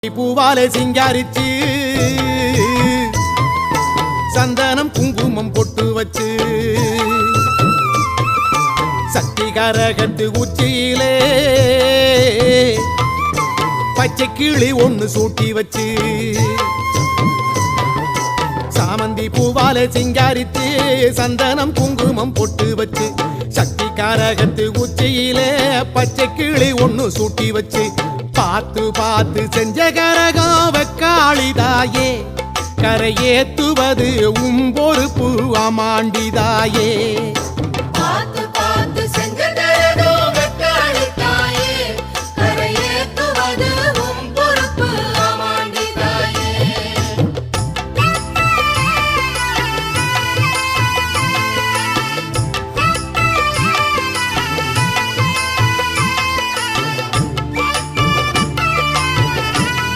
பூவாலே சிங்காரிச்சு சந்தனம் குங்குமம் பொட்டு வச்சு சக்தி கரகத்து உச்சியிலே பச்சை கிளி ஒண்ணு சூட்டி வச்சு சாமந்தி பூவாலே சிங்காரித்து சந்தனம் குங்குமம் பொட்டு வச்சு சக்தி கரகத்து உச்சியிலே பச்சை கிளி ஒண்ணு சூட்டி வச்சு பார்த்து பார்த்து செஞ்ச கரகம் வெக்காளிதாயே கரையேத்துவது பொறுப்பு அமாண்டிதாயே பார்த்து பார்த்து செஞ்ச